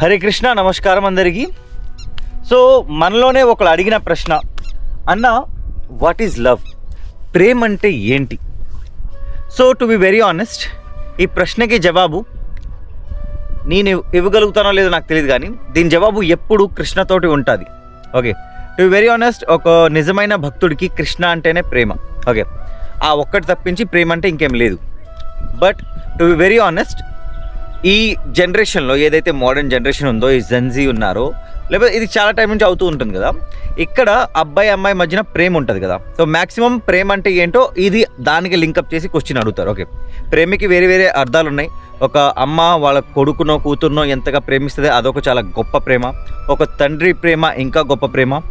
హరే కృష్ణ, నమస్కారం అందరికీ. సో మనలోనే ఒకళ్ళు అడిగిన ప్రశ్న, అన్న వాట్ ఈజ్ లవ్, ప్రేమ అంటే ఏంటి? So to be very honest, ఈ ప్రశ్నకి జవాబు నేను ఇవ్వగలుగుతానో లేదో నాకు తెలియదు, కానీ దీని జవాబు ఎప్పుడు కృష్ణతోటి ఉంటుంది. Okay, to be very honest, ఒక నిజమైన భక్తుడికి కృష్ణ అంటేనే ప్రేమ. ఓకే, ఆ ఒక్కటి తప్పించి ప్రేమ అంటే ఇంకేం లేదు. But to be very honest, ఈ జనరేషన్లో ఏదైతే మోడర్న్ జనరేషన్ ఉందో, ఈ జెన్జీ ఉన్నారో, లేకపోతే ఇది చాలా టైం నుంచి అవుతూ ఉంటుంది కదా, ఇక్కడ అబ్బాయి అమ్మాయి మధ్యన ప్రేమ ఉంటుంది కదా. సో మ్యాక్సిమం ప్రేమ అంటే ఏంటో ఇది దానికి లింకప్ చేసి క్వశ్చన్ అడుగుతారు. ఓకే, ప్రేమకి వేరే వేరే అర్థాలు ఉన్నాయి. ఒక అమ్మ వాళ్ళ కొడుకునో కూతురునో ఎంతగా ప్రేమిస్తుంది, అదొక చాలా గొప్ప ప్రేమ. ఒక తండ్రి ప్రేమ ఇంకా గొప్ప ప్రేమ.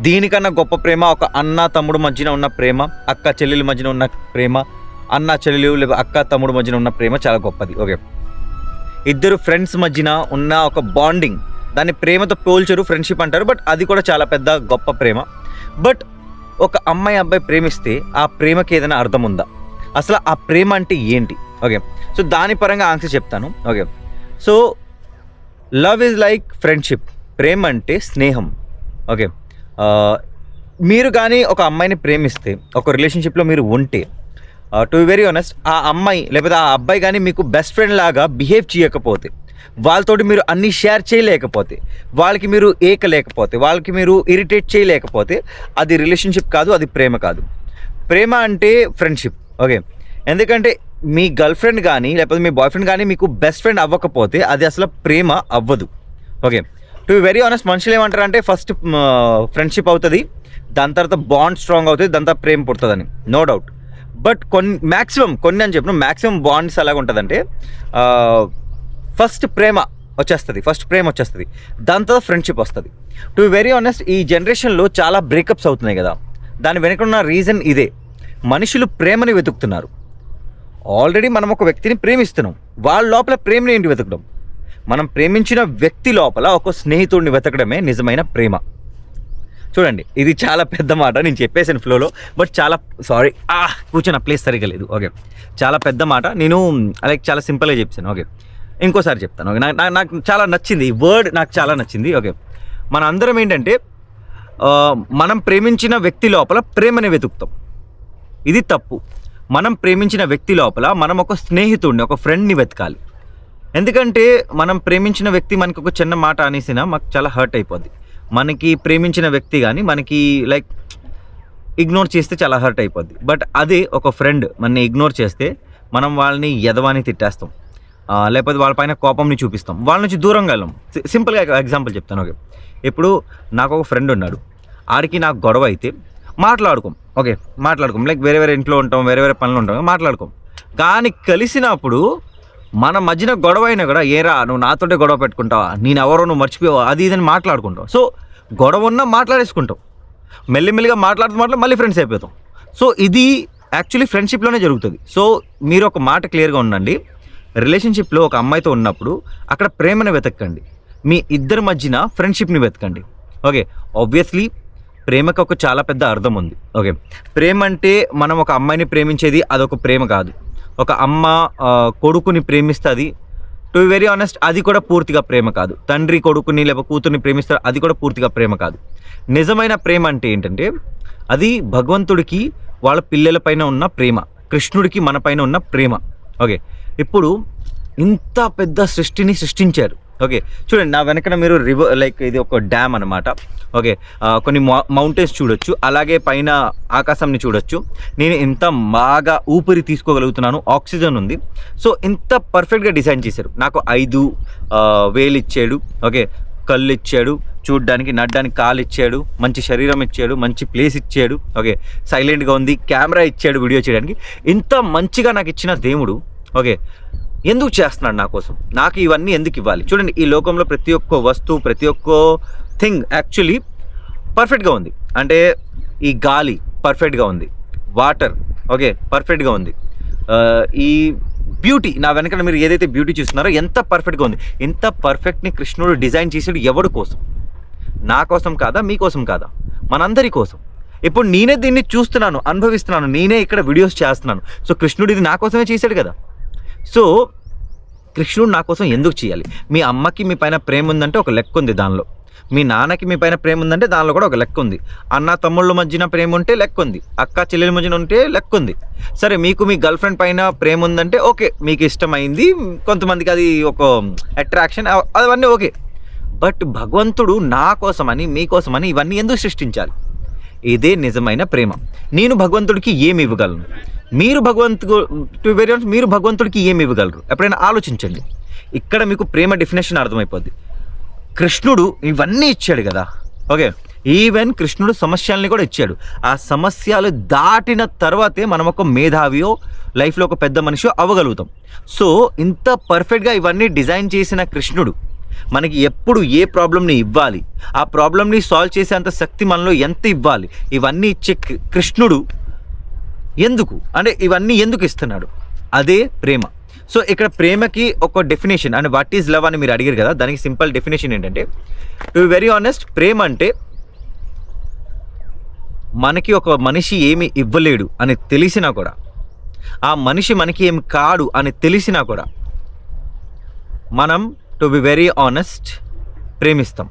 దీనికన్నా గొప్ప ప్రేమ ఒక అన్న తమ్ముడు మధ్యన ఉన్న ప్రేమ, అక్క చెల్లెల మధ్యన ఉన్న ప్రేమ, అన్న చెల్లెలు లేదా అక్క తమ్ముడు మధ్యన ఉన్న ప్రేమ చాలా గొప్పది. ఓకే, ఇద్దరు ఫ్రెండ్స్ మధ్యన ఉన్న ఒక బాండింగ్, దాన్ని ప్రేమతో పోల్చరు, ఫ్రెండ్షిప్ అంటారు. బట్ అది కూడా చాలా పెద్ద గొప్ప ప్రేమ. బట్ ఒక అమ్మాయి అబ్బాయి ప్రేమిస్తే ఆ ప్రేమకి ఏదైనా అర్థం ఉందా? అసలు ఆ ప్రేమ అంటే ఏంటి? ఓకే, సో దాని పరంగా ఆన్సర్ చెప్తాను. Okay, so love is like friendship, ప్రేమ అంటే స్నేహం. ఓకే, మీరు కానీ ఒక అమ్మాయిని ప్రేమిస్తే, ఒక రిలేషన్షిప్లో మీరు ఉంటే, టు బి వెరీ ఆనెస్ట్, ఆ అమ్మాయి లేకపోతే ఆ అబ్బాయి కానీ మీకు బెస్ట్ ఫ్రెండ్ లాగా బిహేవ్ చేయకపోతే, వాళ్ళతోటి మీరు అన్నీ షేర్ చేయలేకపోతే, వాళ్ళకి మీరు ఏకలేకపోతే, వాళ్ళకి మీరు ఇరిటేట్ చేయలేకపోతే, అది రిలేషన్షిప్ కాదు, అది ప్రేమ కాదు. ప్రేమ అంటే ఫ్రెండ్షిప్. ఓకే, ఎందుకంటే మీ గర్ల్ ఫ్రెండ్ కానీ లేకపోతే మీ బాయ్ ఫ్రెండ్ కానీ మీకు బెస్ట్ ఫ్రెండ్ అవ్వకపోతే అది అసలు ప్రేమ అవ్వదు. Okay, to be very honest, మనుషులు ఏమంటారు అంటే ఫస్ట్ ఫ్రెండ్షిప్ అవుతుంది, దాని తర్వాత బాండ్ స్ట్రాంగ్ అవుతుంది, దాని తర్వాత ప్రేమ పుడుతుందని. No doubt. బట్ కొన్ని అని చెప్పిన మ్యాక్సిమం బాండ్స్ ఎలాగ ఉంటుందంటే, ఫస్ట్ ప్రేమ వచ్చేస్తుంది, దాని తర్వాత ఫ్రెండ్షిప్ వస్తుంది. టు బి వెరీ ఆనెస్ట్, ఈ జనరేషన్లో చాలా బ్రేకప్స్ అవుతున్నాయి కదా, దాని వెనుకున్న రీజన్ ఇదే. మనుషులు ప్రేమని వెతుకుతున్నారు. ఆల్రెడీ మనం ఒక వ్యక్తిని ప్రేమిస్తున్నాం, వాళ్ళ లోపల ప్రేమని ఏంటి వెతకడం? మనం ప్రేమించిన వ్యక్తి లోపల ఒక స్నేహితుడిని వెతకడమే నిజమైన ప్రేమ. చూడండి, ఇది చాలా పెద్ద మాట, నేను చెప్పేసాను ఫ్లోలో, బట్ చాలా సారీ, కూర్చొని ప్లేస్ సరిగా లేదు. ఓకే, చాలా పెద్ద మాట, నేను లైక్ చాలా సింపుల్గా చెప్పాను. ఓకే, ఇంకోసారి చెప్తాను. ఓకే, నాకు చాలా నచ్చింది ఈ వర్డ్, నాకు చాలా నచ్చింది. ఓకే, మన అందరం ఏంటంటే మనం ప్రేమించిన వ్యక్తి లోపల ప్రేమని వెతుకుతాం, ఇది తప్పు. మనం ప్రేమించిన వ్యక్తి లోపల మనం ఒక స్నేహితుడిని, ఒక ఫ్రెండ్ని వెతకాలి. ఎందుకంటే మనం ప్రేమించిన వ్యక్తి మనకు ఒక చిన్న మాట అనేసినా మాకు చాలా హర్ట్ అయిపోద్ది. మనకి ప్రేమించిన వ్యక్తి కానీ మనకి లైక్ ఇగ్నోర్ చేస్తే చాలా హర్ట్ అయిపోద్ది. బట్ అదే ఒక ఫ్రెండ్ మనని ఇగ్నోర్ చేస్తే మనం వాళ్ళని ఎదవాని తిట్టేస్తాం, లేకపోతే వాళ్ళపైన కోపంని చూపిస్తాం, వాళ్ళ నుంచి దూరంగా వెళ్ళాం. సింపుల్గా ఎగ్జాంపుల్ చెప్తాను. ఓకే, ఇప్పుడు నాకు ఒక ఫ్రెండ్ ఉన్నాడు, ఆడికి నాకు గొడవ అయితే మాట్లాడుకోం. ఓకే, మాట్లాడుకోం, లైక్ వేరే వేరే ఇంట్లో ఉంటాం, వేరే వేరే పనులు ఉంటాం, మాట్లాడుకోం. కానీ కలిసినప్పుడు మన మధ్యన గొడవ అయినా కూడా, ఏరా నువ్వు నాతోటే గొడవ పెట్టుకుంటావా, నేను ఎవరో నువ్వు మర్చిపోయావా, అది ఇదని మాట్లాడుకుంటావు. సో గొడవ ఉన్నా మాట్లాడేసుకుంటాం, మెల్లిమెల్లిగా మాట్లాడుతూ మళ్ళీ ఫ్రెండ్స్ అయిపోతాం. సో ఇది యాక్చువల్లీ ఫ్రెండ్షిప్లోనే జరుగుతుంది. సో మీరు ఒక మాట క్లియర్గా ఉండండి, రిలేషన్షిప్లో ఒక అమ్మాయితో ఉన్నప్పుడు అక్కడ ప్రేమను వెతకండి, మీ ఇద్దరి మధ్యన ఫ్రెండ్షిప్ని వెతకండి. ఓకే, ఆబ్వియస్లీ ప్రేమకు ఒక చాలా పెద్ద అర్థం ఉంది. ఓకే, ప్రేమ అంటే మనం ఒక అమ్మాయిని ప్రేమించేది అదొక ప్రేమ కాదు. ఒక అమ్మ కొడుకుని ప్రేమిస్తుంది, టు బి వెరీ ఆనెస్ట్, అది కూడా పూర్తిగా ప్రేమ కాదు. తండ్రి కొడుకుని లేకపోతే కూతుర్ని ప్రేమిస్తారు, అది కూడా పూర్తిగా ప్రేమ కాదు. నిజమైన ప్రేమ అంటే ఏంటంటే అది భగవంతుడికి వాళ్ళ పిల్లల పైన ఉన్న ప్రేమ, కృష్ణుడికి మన పైన ఉన్న ప్రేమ. ఓకే, ఇప్పుడు ఇంత పెద్ద సృష్టిని సృష్టించారు. ఓకే, చూడండి, నా వెనకన మీరు రివర్, లైక్ ఇది ఒక డ్యామ్ అనమాట. ఓకే, కొన్ని మౌంటైన్స్ చూడొచ్చు, అలాగే పైన ఆకాశంని చూడొచ్చు. నేను ఎంత బాగా ఊపిరి తీసుకోగలుగుతున్నాను, ఆక్సిజన్ ఉంది. సో ఇంత పర్ఫెక్ట్గా డిజైన్ చేశారు. నాకు 5 వేలు ఇచ్చాడు, ఓకే, కళ్ళు ఇచ్చాడు, చూడ్డానికి నడ్డానికి కాలు ఇచ్చాడు, మంచి శరీరం ఇచ్చాడు, మంచి ప్లేస్ ఇచ్చాడు. ఓకే, సైలెంట్గా ఉంది, కెమెరా ఇచ్చాడు వీడియో చేయడానికి. ఇంత మంచిగా నాకు ఇచ్చిన దేవుడు, ఓకే, ఎందుకు చేస్తున్నాడు నా కోసం? నాకు ఇవన్నీ ఎందుకు ఇవ్వాలి? చూడండి, ఈ లోకంలో ప్రతి ఒక్క వస్తువు, ప్రతి ఒక్క థింగ్ యాక్చువల్లీ పర్ఫెక్ట్గా ఉంది. అంటే ఈ గాలి పర్ఫెక్ట్గా ఉంది, వాటర్ ఓకే పర్ఫెక్ట్గా ఉంది, ఈ బ్యూటీ నా వెనకాల మీరు ఏదైతే బ్యూటీ చూస్తున్నారో ఎంత పర్ఫెక్ట్గా ఉంది. ఎంత పర్ఫెక్ట్ని కృష్ణుడు డిజైన్ చేసాడు ఎవడి కోసం? నా కోసం కాదా, మీకోసం కాదా, మనందరి కోసం. ఇప్పుడు నేనే దీన్ని చూస్తున్నాను, అనుభవిస్తున్నాను, నేనే ఇక్కడ వీడియోస్ చేస్తున్నాను. సో కృష్ణుడు ఇది నా కోసమే చేశాడు కదా. సో కృష్ణుడు నా కోసం ఎందుకు చేయాలి? మీ అమ్మకి మీ పైన ప్రేమ ఉందంటే ఒక లెక్క ఉంది దానిలో, మీ నాన్నకి మీ పైన ప్రేమ ఉందంటే దానిలో కూడా ఒక లెక్క ఉంది, అన్న తమ్ముళ్ళ మధ్యన ప్రేమ ఉంటే లెక్క ఉంది, అక్క చెల్లెల మధ్యన ఉంటే లెక్క ఉంది. సరే మీకు మీ గర్ల్ ఫ్రెండ్ పైన ప్రేమ ఉందంటే ఓకే, మీకు ఇష్టమైంది, కొంతమందికి అది ఒక అట్రాక్షన్, అవన్నీ ఓకే. బట్ భగవంతుడు నా కోసమని మీకోసమని ఇవన్నీ ఎందుకు సృష్టించాలి? ఇదే నిజమైన ప్రేమ. నేను భగవంతుడికి ఏమి ఇవ్వగలను, మీరు భగవంతుడికి ఏమి ఇవ్వగలరు? ఎప్పుడైనా ఆలోచించండి. ఇక్కడ మీకు ప్రేమ డెఫినేషన్ అర్థమైపోద్ది. కృష్ణుడు ఇవన్నీ ఇచ్చాడు కదా, ఓకే, ఈవెన్ కృష్ణుడు సమస్యల్ని కూడా ఇచ్చాడు. ఆ సమస్యలు దాటిన తర్వాతే మనం ఒక మేధావియో లైఫ్లో ఒక పెద్ద మనిషి అవ్వగలుగుతాం. సో ఇంత పర్ఫెక్ట్గా ఇవన్నీ డిజైన్ చేసిన కృష్ణుడు మనకి ఎప్పుడు ఏ ప్రాబ్లమ్ని ఇవ్వాలి, ఆ ప్రాబ్లమ్ని సాల్వ్ చేసేంత శక్తి మనలో ఎంత ఇవ్వాలి, ఇవన్నీ ఇచ్చే కృష్ణుడు ఎందుకు అంటే ఇవన్నీ ఎందుకు ఇస్తున్నాడు? అదే ప్రేమ. సో ఇక్కడ ప్రేమకి ఒక definition and what is love అని మీరు అడిగారు కదా, దానికి సింపుల్ డెఫినేషన్ ఏంటంటే, టు బి వెరీ ఆనెస్ట్, ప్రేమ అంటే మనకి ఒక మనిషి ఏమి ఇవ్వలేడు అని తెలిసినా కూడా, ఆ మనిషి మనకి ఏమి కాడు అని తెలిసినా కూడా మనం టు బి వెరీ ఆనెస్ట్ ప్రేమిస్తాం,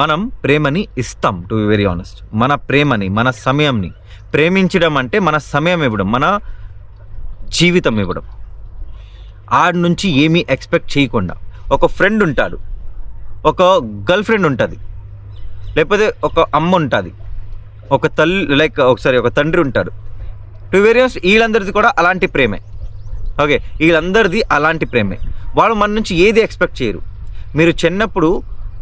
మనం ప్రేమని ఇస్తాం. టు బి వెరీ ఆనెస్ట్, మన ప్రేమని, మన సమయంని, ప్రేమించడం అంటే మన సమయం ఇవ్వడం, మన జీవితం ఇవ్వడం, ఆడి నుంచి ఏమీ ఎక్స్పెక్ట్ చేయకుండా. ఒక ఫ్రెండ్ ఉంటాడు, ఒక గర్ల్ ఫ్రెండ్ ఉంటుంది, లేకపోతే ఒక అమ్మ ఉంటుంది, ఒక ఒక తండ్రి ఉంటాడు. టు వెరీ ఆనెస్ట్ వీళ్ళందరిది కూడా అలాంటి ప్రేమే. ఓకే, వీళ్ళందరిది అలాంటి ప్రేమే. వాళ్ళు మన నుంచి ఏది ఎక్స్పెక్ట్ చేయరు. మీరు చిన్నప్పుడు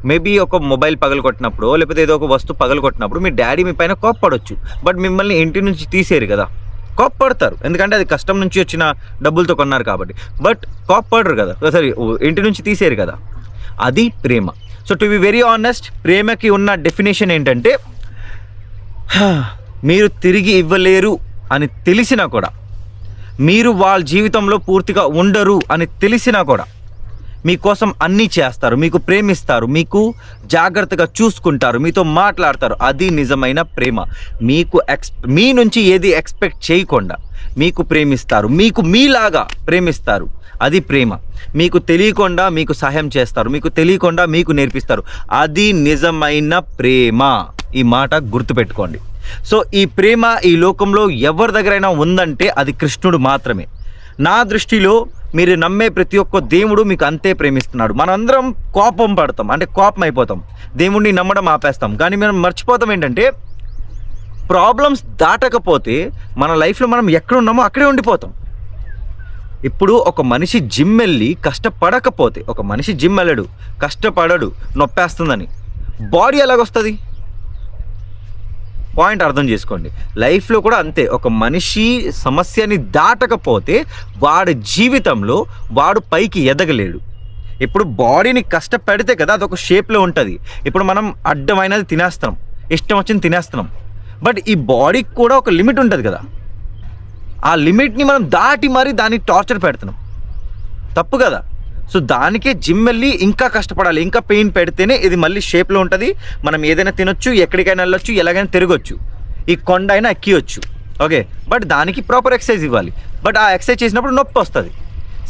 మేబీ ఒక మొబైల్ పగలగొట్టినప్పుడు, లేకపోతే ఏదో ఒక వస్తువు పగలగొట్టినప్పుడు మీ డాడీ మీ పైన కోప్పడవచ్చు, బట్ మిమ్మల్ని ఇంటి నుంచి తీసేరు కదా. కోప్పడతారు, ఎందుకంటే అది కష్టం నుంచి వచ్చిన డబ్బులతో కొన్నారు కాబట్టి, బట్ కోప్పడరు కదా, సరే ఇంటి నుంచి తీసేరు కదా. అది ప్రేమ. So to be very honest, ప్రేమకి ఉన్న డెఫినేషన్ ఏంటంటే, మీరు తిరిగి ఇవ్వలేరు అని తెలిసినా కూడా, మీరు వాళ్ళ జీవితంలో పూర్తిగా ఉండరు అని తెలిసినా కూడా మీకోసం అన్నీ చేస్తారు, మీకు ప్రేమిస్తారు, మీకు జాగ్రత్తగా చూసుకుంటారు, మీతో మాట్లాడతారు. అది నిజమైన ప్రేమ. మీ నుంచి ఏది ఎక్స్పెక్ట్ చేయకుండా మీకు ప్రేమిస్తారు, మీకు మీలాగా ప్రేమిస్తారు. అది ప్రేమ. మీకు తెలియకుండా మీకు సహాయం చేస్తారు, మీకు తెలియకుండా మీకు నేర్పిస్తారు. అది నిజమైన ప్రేమ. ఈ మాట గుర్తుపెట్టుకోండి. సో ఈ ప్రేమ ఈ లోకంలో ఎవరి దగ్గరైనా ఉందంటే అది కృష్ణుడు మాత్రమే. నా దృష్టిలో మీరు నమ్మే ప్రతి ఒక్క దేవుడు మీకు అంతే ప్రేమిస్తున్నాడు. మనందరం కోపం పడతాం, అంటే కోపం అయిపోతాం, దేవుడిని నమ్మడం ఆపేస్తాం. కానీ మనం మర్చిపోతాం ఏంటంటే, ప్రాబ్లమ్స్ దాటకపోతే మన లైఫ్లో మనం ఎక్కడ ఉన్నామో అక్కడే ఉండిపోతాం. ఇప్పుడు ఒక మనిషి జిమ్ వెళ్ళి కష్టపడకపోతే, ఒక మనిషి జిమ్ వెళ్ళడు, కష్టపడడు, నొప్పేస్తుందని, బాడీ ఎలాగొస్తుంది? పాయింట్ అర్థం చేసుకోండి. లైఫ్లో కూడా అంతే. ఒక మనిషి సమస్యని దాటకపోతే వాడి జీవితంలో వాడు పైకి ఎదగలేడు. ఇప్పుడు బాడీని కష్టపెడితే కదా అదొక షేప్లో ఉంటుంది. ఇప్పుడు మనం అడ్డమైనది తినేస్తున్నాం, ఇష్టం వచ్చింది తినేస్తున్నాం, బట్ ఈ బాడీకి కూడా ఒక లిమిట్ ఉంటుంది కదా. ఆ లిమిట్ని మనం దాటి మరి దాన్ని టార్చర్ పెడుతున్నాం, తప్పు కదా. సో దానికే జిమ్ వెళ్ళి ఇంకా కష్టపడాలి, ఇంకా పెయిన్ పెడితేనే ఇది మళ్ళీ షేప్లో ఉంటుంది. మనం ఏదైనా తినొచ్చు, ఎక్కడికైనా వెళ్ళొచ్చు, ఎలాగైనా తిరగొచ్చు, ఈ కొండ అయినా ఎక్కియొచ్చు, ఓకే. బట్ దానికి ప్రాపర్ ఎక్సర్సైజ్ ఇవ్వాలి. బట్ ఆ ఎక్సర్సైజ్ చేసినప్పుడు నొప్పి వస్తుంది.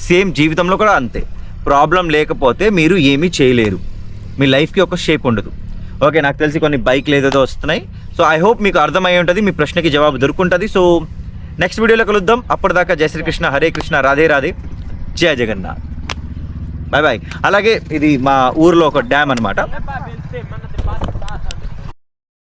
సేమ్ జీవితంలో కూడా అంతే. ప్రాబ్లం లేకపోతే మీరు ఏమీ చేయలేరు, మీ లైఫ్కి ఒక షేప్ ఉండదు. ఓకే, నాకు తెలిసి కొన్ని బైక్లు ఏదేదో వస్తున్నాయి. సో ఐ హోప్ మీకు అర్థమై ఉంటుంది, మీ ప్రశ్నకి జవాబు దొరుకుంటుంది. సో నెక్స్ట్ వీడియోలో కలుద్దాం. అప్పటిదాకా జై శ్రీకృష్ణ, హరే కృష్ణ, రాధే రాధే, జయ జగన్నాథ్, బాయ్ బాయ్. అలాగే ఇది మా ఊర్లో ఒక డ్యామ్ అనమాట.